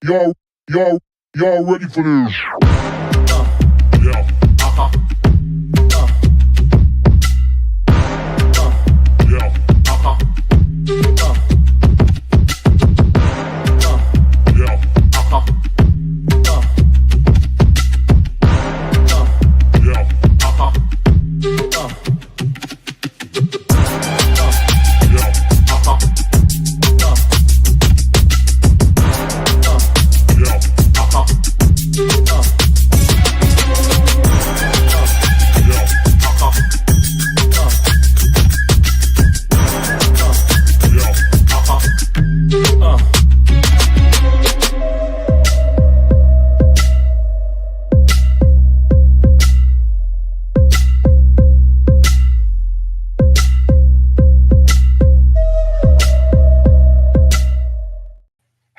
Y'all, y'all, y'all ready for this? Yeah. Uh-huh. Yeah. Uh-huh. Yeah. Uh-huh. Yeah. Uh-huh.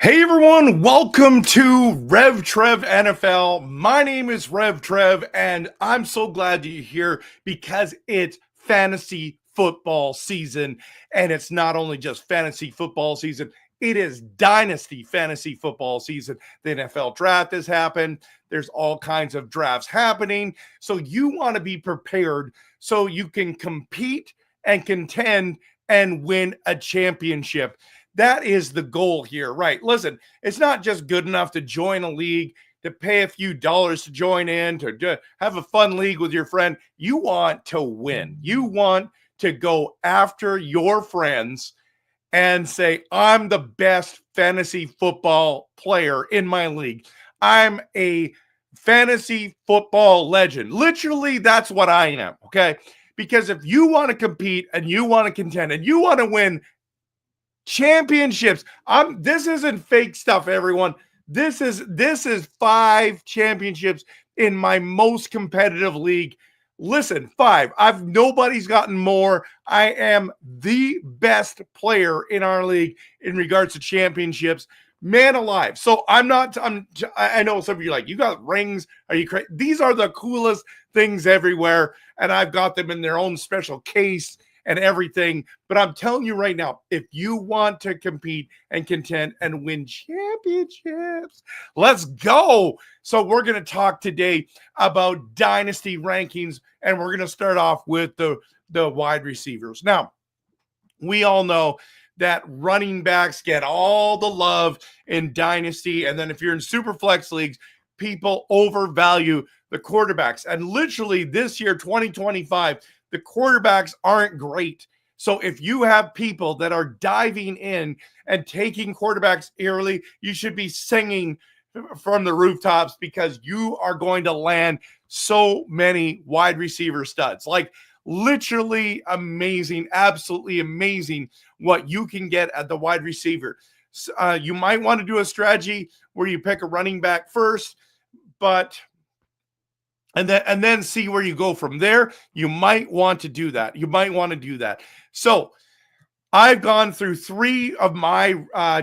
Hey everyone, welcome to Rev Trev NFL. My name is Rev Trev, and I'm so glad that you're here because it's fantasy football season. And it's not only just fantasy football season, it is dynasty fantasy football season. The NFL draft has happened. There's all kinds of drafts happening. So you want to be prepared so you can compete and contend and win a championship. That is the goal here, right? Listen, it's not just good enough to join a league, to pay a few dollars to join in, to have a fun league with your friend. You want to win. You want to go after your friends and say, I'm the best fantasy football player in my league. I'm a fantasy football legend. Literally, that's what I am, okay? Because if you want to compete and you want to contend and you want to win championships. This isn't fake stuff, everyone. This is 5 championships in my most competitive league. Listen, 5. Nobody's gotten more. I am the best player in our league in regards to championships. Man alive. So I know some of you are like, you got rings. Are you crazy? These are the coolest things everywhere. And I've got them in their own special case and everything. But I'm telling you right now, if you want to compete and contend and win championships, let's go. So we're going to talk today about dynasty rankings, and we're going to start off with the wide receivers. Now, we all know that running backs get all the love in dynasty. And then if you're in super flex leagues, people overvalue the quarterbacks. And literally this year, 2025, the quarterbacks aren't great. So if you have people that are diving in and taking quarterbacks early, you should be singing from the rooftops because you are going to land so many wide receiver studs. Like literally amazing, absolutely amazing what you can get at the wide receiver. You might want to do a strategy where you pick a running back first, and then see where you go from there. You might want to do that. So I've gone through 3 of my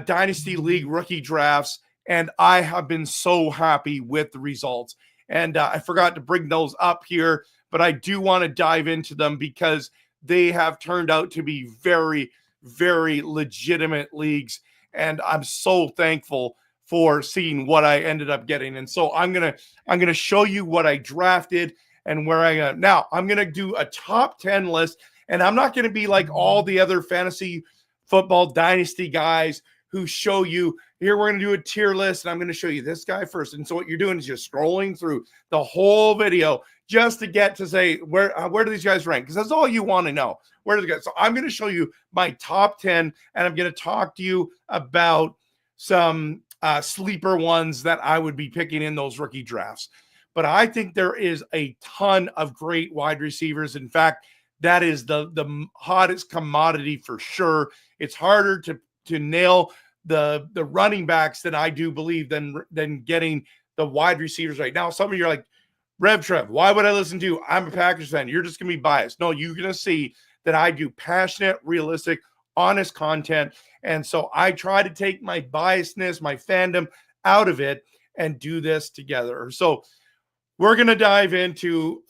Dynasty League rookie drafts, and I have been so happy with the results. And I forgot to bring those up here, but I do want to dive into them because they have turned out to be very, very legitimate leagues. And I'm so thankful for seeing what I ended up getting. And so I'm gonna show you what I drafted and where I am. Now I'm gonna do a top 10 list, and I'm not gonna be like all the other fantasy football dynasty guys who show you here. We're gonna do a tier list, and I'm gonna show you this guy first. And so what you're doing is you're scrolling through the whole video just to get to say where do these guys rank? Because that's all you want to know. Where do they go? So I'm gonna show you my top 10, and I'm gonna talk to you about some sleeper ones that I would be picking in those rookie drafts. But I think there is a ton of great wide receivers. In fact, that is the hottest commodity for sure. It's harder to nail the running backs than I do believe than getting the wide receivers right now. Some of you are like, Rev Trev, why would I listen to you? I'm a Packers fan. You're just going to be biased. No, you're going to see that I do passionate, realistic, honest content. And so I try to take my biasness, my fandom out of it and do this together. So we're going to dive into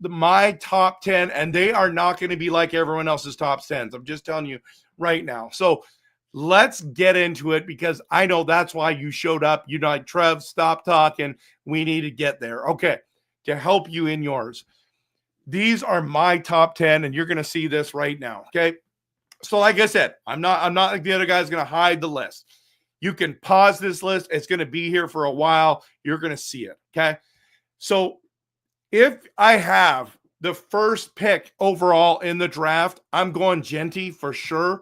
my top 10, and they are not going to be like everyone else's top 10s. I'm just telling you right now. So let's get into it because I know that's why you showed up. You're like, Trev, stop talking. We need to get there. Okay. To help you in yours. These are my top 10, and you're going to see this right now. Okay. So, like I said, I'm not like the other guy's going to hide the list. You can pause this list. It's going to be here for a while. You're going to see it. Okay. So, if I have the first pick overall in the draft, I'm going Genty for sure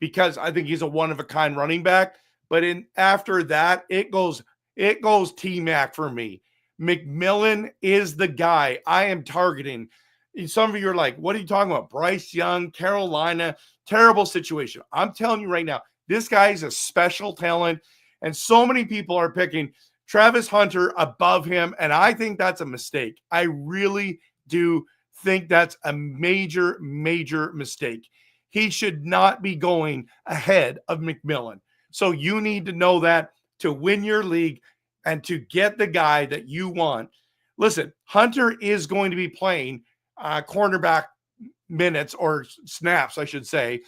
because I think he's a one-of-a-kind running back. But after that, it goes T-Mac for me. McMillan is the guy I am targeting. Some of you are like, what are you talking about? Bryce Young, Carolina, terrible situation. I'm telling you right now, this guy is a special talent, and so many people are picking Travis Hunter above him, and I think that's a mistake. I really do think that's a major, major mistake. He should not be going ahead of McMillan. So you need to know that to win your league and to get the guy that you want. Listen, Hunter is going to be playing cornerback minutes or snaps, I should say.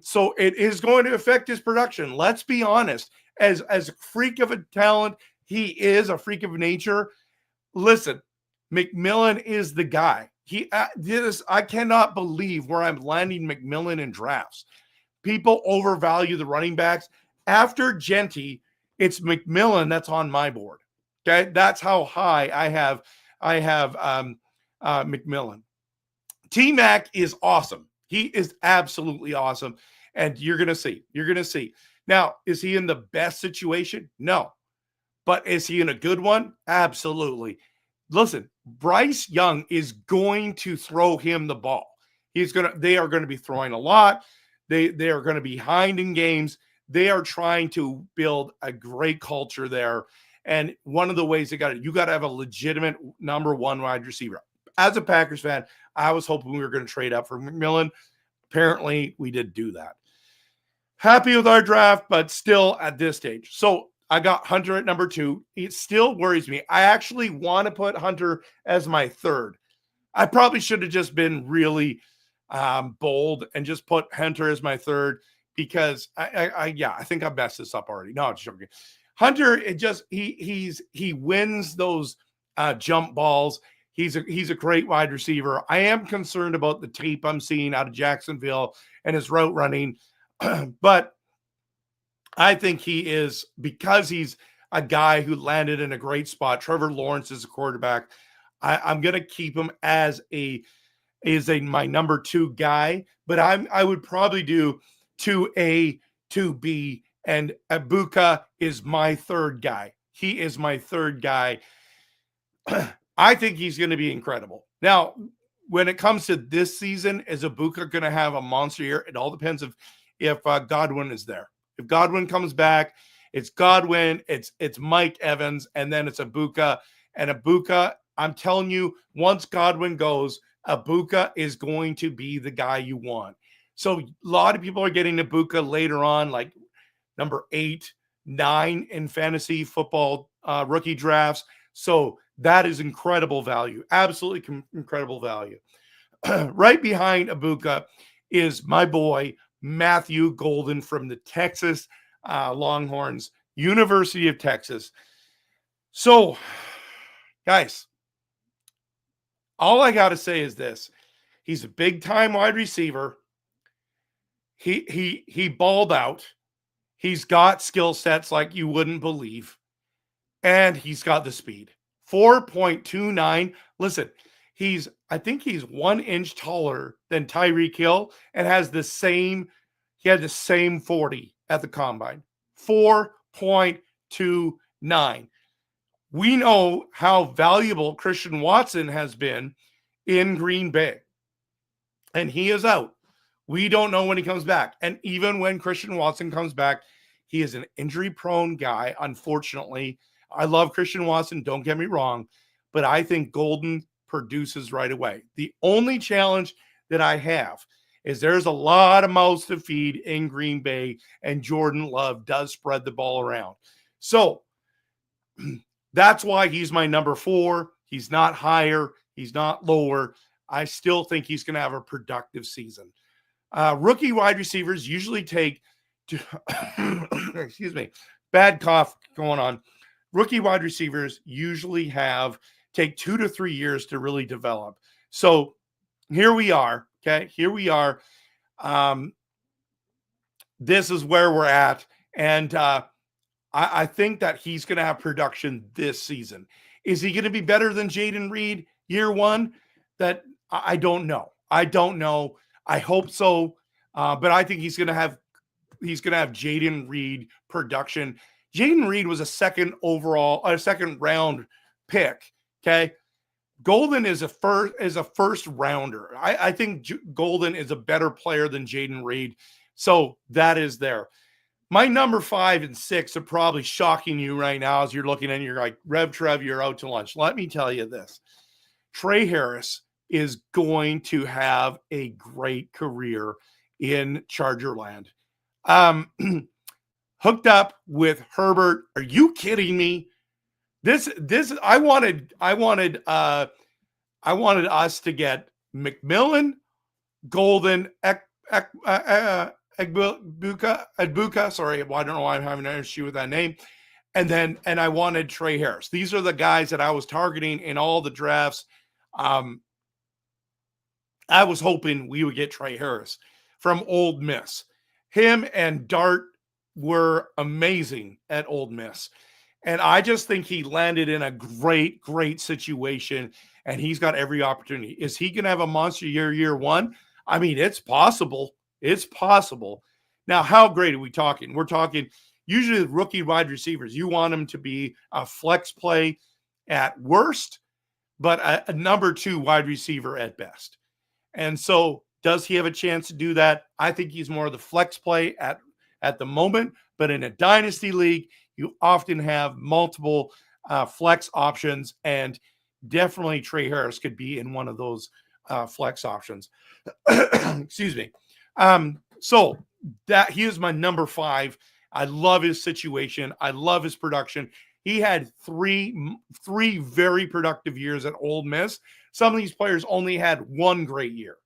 So it is going to affect his production. Let's be honest. As a freak of a talent, he is a freak of nature. Listen, McMillan is the guy. I cannot believe where I'm landing McMillan in drafts. People overvalue the running backs. After Genty, it's McMillan that's on my board. Okay, that's how high I have McMillan. T-Mac is awesome. He is absolutely awesome, and you're gonna see. You're gonna see. Now, is he in the best situation? No, but is he in a good one? Absolutely. Listen, Bryce Young is going to throw him the ball. They are going to be throwing a lot. They are going to be behind in games. They are trying to build a great culture there. And one of the ways you got to have a legitimate number one wide receiver. As a Packers fan, I was hoping we were going to trade up for McMillan. Apparently, we did do that. Happy with our draft, but still at this stage. So I got Hunter at number 2. It still worries me. I actually want to put Hunter as my 3rd. I probably should have just been really bold and just put Hunter as my 3rd because I think I messed this up already. No, I'm just joking. Hunter, he wins those jump balls. He's a great wide receiver. I am concerned about the tape I'm seeing out of Jacksonville and his route running, but I think he is, because he's a guy who landed in a great spot. Trevor Lawrence is a quarterback. I'm going to keep him as my number 2 guy, but I would probably do 2A, 2B, and Ibuka is my 3rd guy. He is my 3rd guy. I think he's going to be incredible. Now, when it comes to this season, is Ibuka going to have a monster year? It all depends if Godwin is there. If Godwin comes back, it's Godwin, it's Mike Evans, and then it's Ibuka. And Ibuka, I'm telling you, once Godwin goes, Ibuka is going to be the guy you want. So a lot of people are getting Ibuka later on, like number 8, 9 in fantasy football rookie drafts. So that is incredible value, absolutely incredible value. Right behind Ibuka is my boy, Matthew Golden from the Texas Longhorns, University of Texas. So, guys, all I got to say is this. He's a big-time wide receiver. He balled out. He's got skill sets like you wouldn't believe. And he's got the speed. 4.29. Listen, I think he's 1 inch taller than Tyreek Hill and he had the same 40 at the combine. 4.29. We know how valuable Christian Watson has been in Green Bay. And he is out. We don't know when he comes back. And even when Christian Watson comes back, he is an injury-prone guy, unfortunately. I love Christian Watson, don't get me wrong, but I think Golden produces right away. The only challenge that I have is there's a lot of mouths to feed in Green Bay, and Jordan Love does spread the ball around. So that's why he's my number 4. He's not higher. He's not lower. I still think he's going to have a productive season. Rookie wide receivers usually take excuse me, bad cough going on. Rookie wide receivers usually take 2 to 3 years to really develop. So here we are. Okay. Here we are. This is where we're at. And I think that he's going to have production this season. Is he going to be better than Jaden Reed year one? That I don't know. I don't know. I hope so. But I think he's going to have Jaden Reed production. Jaden Reed was a second round pick. Okay. Golden is a first rounder. I think Golden is a better player than Jaden Reed. So that is there. My number 5 and 6 are probably shocking you right now as you're looking and you're like, Rev Trev, you're out to lunch. Let me tell you this. Trey Harris is going to have a great career in Charger land. Hooked up with Herbert. Are you kidding me? I wanted us to get McMillan, Golden, Egbuka. Sorry, I don't know why I'm having an issue with that name. And I wanted Trey Harris. These are the guys that I was targeting in all the drafts. I was hoping we would get Trey Harris from Ole Miss. Him and Dart were amazing at Ole Miss. And I just think he landed in a great, great situation, and he's got every opportunity. Is he going to have a monster year one? I mean, it's possible. It's possible. Now, how great are we talking? We're talking usually rookie wide receivers. You want them to be a flex play at worst, but a number 2 wide receiver at best. And so does he have a chance to do that? I think he's more of the flex play at the moment, but in a dynasty league, you often have multiple flex options, and definitely Trey Harris could be in one of those flex options. Excuse me. So that he is my number 5. I love his situation. I love his production. He had three very productive years at Ole Miss. Some of these players only had one great year.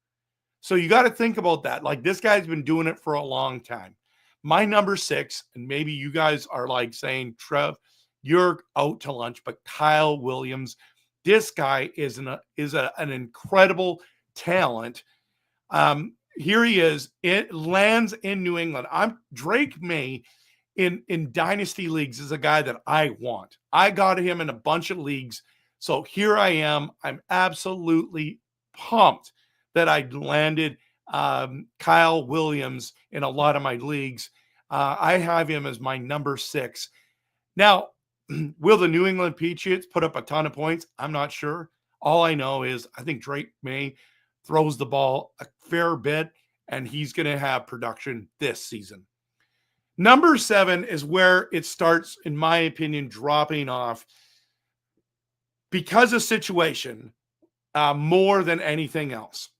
So you got to think about that. Like, this guy's been doing it for a long time. My number 6, and maybe you guys are like saying, Trev, you're out to lunch, but Kyle Williams, this guy is an incredible talent. Here he is. It lands in New England. Drake May in dynasty leagues is a guy that I want. I got him in a bunch of leagues. So here I am. I'm absolutely pumped that I landed Kyle Williams in a lot of my leagues. I have him as my number 6. Now, will the New England Patriots put up a ton of points? I'm not sure. All I know is I think Drake May throws the ball a fair bit, and he's going to have production this season. Number 7 is where it starts, in my opinion, dropping off because of situation more than anything else.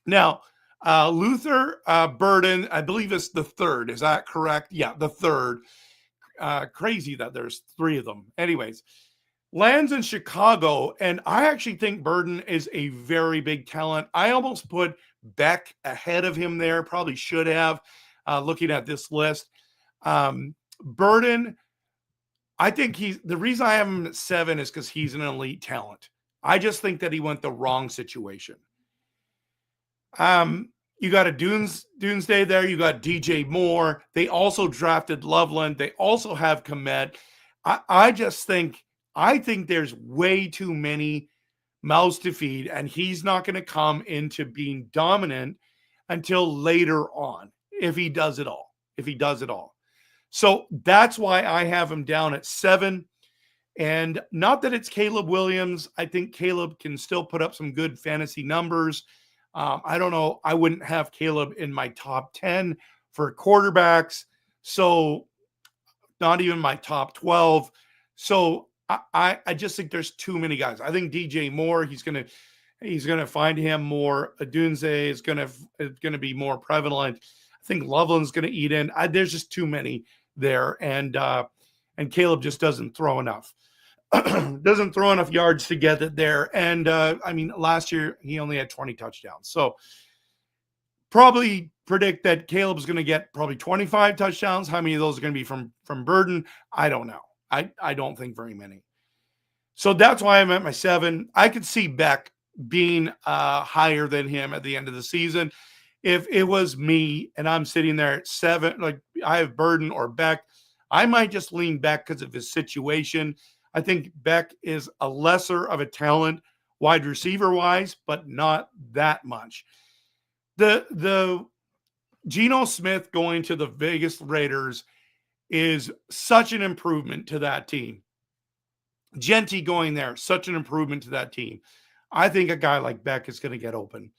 Now, Luther Burden, I believe it's the 3rd. Is that correct? Yeah, the 3rd. Crazy that there's 3 of them. Anyways, lands in Chicago, and I actually think Burden is a very big talent. I almost put Beck ahead of him there. Probably should have, looking at this list. Burden, I think the reason I have him at 7 is because he's an elite talent. I just think that he went the wrong situation. You got a Doomsday there. You got DJ Moore. They also drafted Loveland. They also have Komet. I think there's way too many mouths to feed, and he's not going to come into being dominant until later on, if he does it all. So that's why I have him down at 7. And not that it's Caleb Williams. I think Caleb can still put up some good fantasy numbers. I don't know. I wouldn't have Caleb in my top 10 for quarterbacks. So not even my top 12. So I just think there's too many guys. I think DJ Moore, he's gonna find him more. Adunze is gonna be more prevalent. I think Loveland's gonna eat in. There's just too many there, and Caleb just doesn't throw enough. Doesn't throw enough yards to get it there. And I mean, last year he only had 20 touchdowns. So probably predict that Caleb's going to get probably 25 touchdowns. How many of those are going to be from Burden? I don't know. I don't think very many. So that's why I'm at my 7. I could see Beck being higher than him at the end of the season. If it was me and I'm sitting there at 7, like I have Burden or Beck, I might just lean Beck because of his situation. I think Beck is a lesser of a talent wide receiver wise, but not that much. The Geno Smith going to the Vegas Raiders is such an improvement to that team. Genty going there, such an improvement to that team. I think a guy like Beck is going to get open.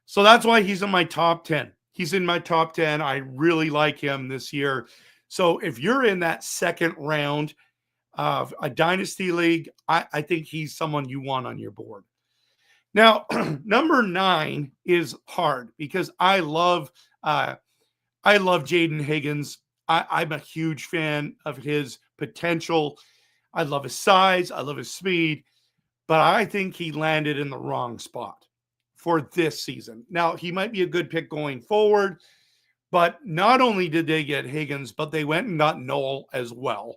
So that's why he's in my top 10. He's in my top 10. I really like him this year. So if you're in that second round of a dynasty league, I think he's someone you want on your board. Now, number 9 is hard because I love Jaden Higgins. I'm a huge fan of his potential. I love his size. I love his speed. But I think he landed in the wrong spot for this season. Now, he might be a good pick going forward, but not only did they get Higgins, but they went and got Noel as well.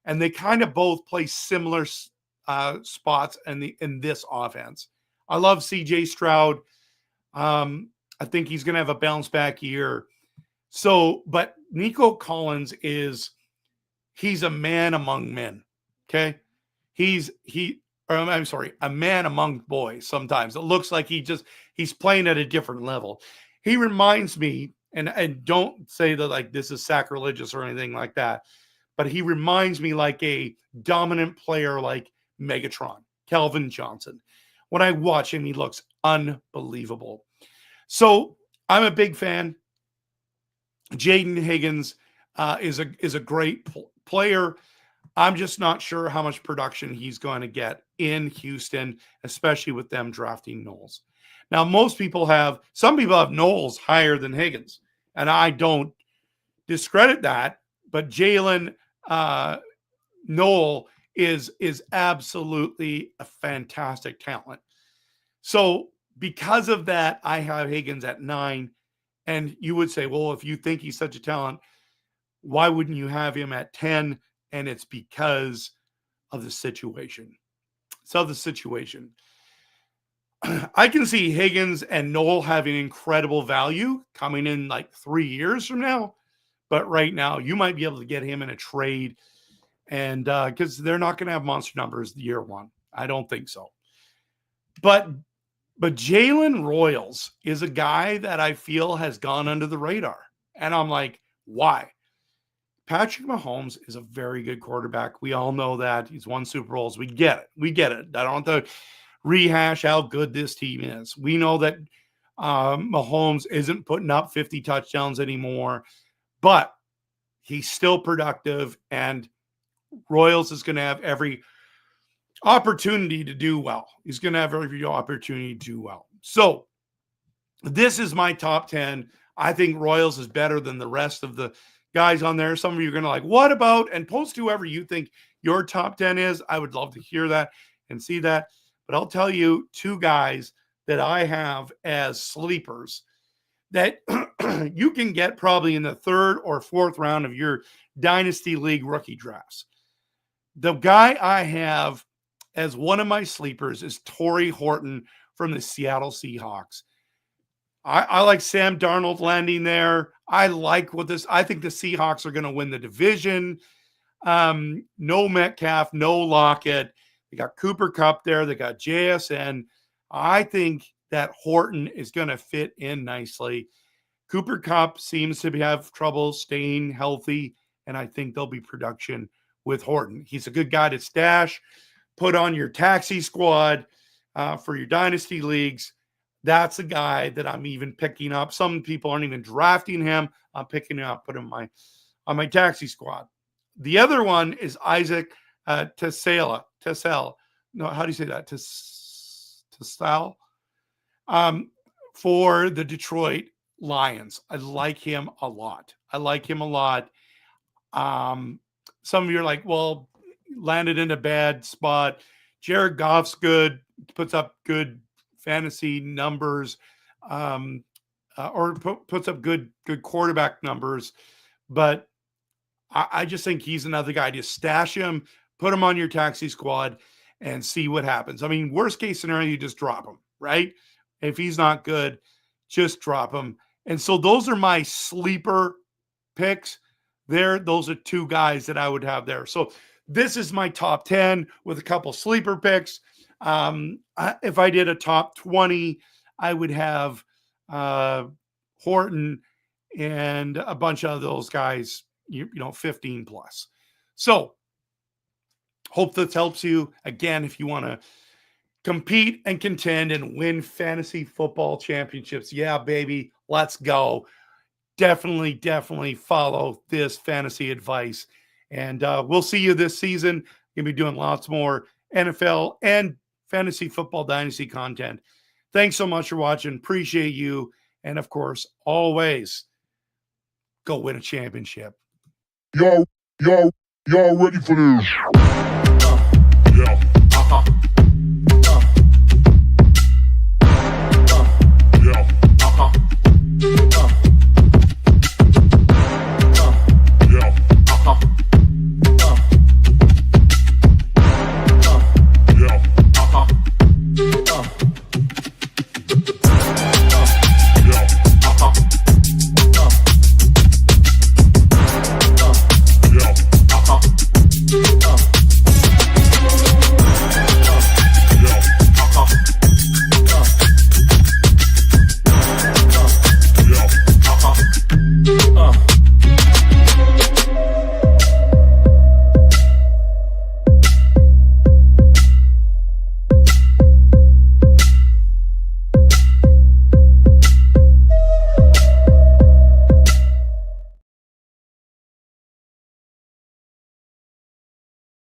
And they kind of both play similar spots in this offense. I love CJ Stroud. I think he's going to have a bounce back year. So, but Nico Collins he's a man among men. Okay. A man among boys. Sometimes it looks like he's playing at a different level. He reminds me, and don't say that like this is sacrilegious or anything like that, but he reminds me like a dominant player like Megatron, Calvin Johnson. When I watch him, he looks unbelievable. So I'm a big fan. Jaden Higgins is a great player. I'm just not sure how much production he's going to get in Houston, especially with them drafting Knowles. Now, some people have Knowles higher than Higgins, and I don't discredit that, but Jalen Noel is absolutely a fantastic talent. So because of that, I have Higgins at 9. And you would say, well, if you think he's such a talent, why wouldn't you have him at 10? And it's because of the situation. So the situation. I can see Higgins and Noel having incredible value coming in like 3 years from now. But right now, you might be able to get him in a trade. And because they're not going to have monster numbers year 1. I don't think so. But Jalen Royals is a guy that I feel has gone under the radar. And I'm like, why? Patrick Mahomes is a very good quarterback. We all know that. He's won Super Bowls. We get it. I don't have to rehash how good this team is. We know that Mahomes isn't putting up 50 touchdowns anymore, but he's still productive, and Royals is going to have every opportunity to do well. He's going to have every opportunity to do well. So this is my top 10. I think Royals is better than the rest of the guys on there. Some of you are going to like, what about? And post whoever you think your top 10 is. I would love to hear that and see that. But I'll tell you 2 guys that I have as sleepers that you can get probably in the 3rd or 4th round of your Dynasty League rookie drafts. The guy I have as one of my sleepers is Torrey Horton from the Seattle Seahawks. I like Sam Darnold landing there. I think the Seahawks are going to win the division. No Metcalf, no Lockett. They got Cooper Kupp there. They got JSN. I think that Horton is going to fit in nicely. Cooper Kupp seems to have trouble staying healthy, and I think there'll be production with Horton. He's a good guy to stash, put on your taxi squad for your dynasty leagues. That's a guy that I'm even picking up. Some people aren't even drafting him. I'm picking him up, put him on my taxi squad. The other one is Isaac Tessel. No, how do you say that? Tessel. For the Detroit Lions. I like him a lot. Some of you are like, well, landed in a bad spot. Jared Goff's good, puts up good fantasy numbers. or puts up good quarterback numbers. But I just think he's another guy. Just stash him, put him on your taxi squad, and see what happens. I mean, worst case scenario, you just drop him, right? If he's not good, just drop him. And so those are my sleeper picks. Those are two guys that I would have there. So this is my top 10 with a couple sleeper picks. If I did a top 20, I would have Horton and a bunch of those guys, 15 plus. So hope this helps you. Again, if you want to compete and contend and win fantasy football championships, yeah, baby, let's go. Definitely follow this fantasy advice. And we'll see you this season. Going to be doing lots more NFL and fantasy football dynasty content. Thanks so much for watching. Appreciate you. And of course, always go win a championship. Y'all ready for this?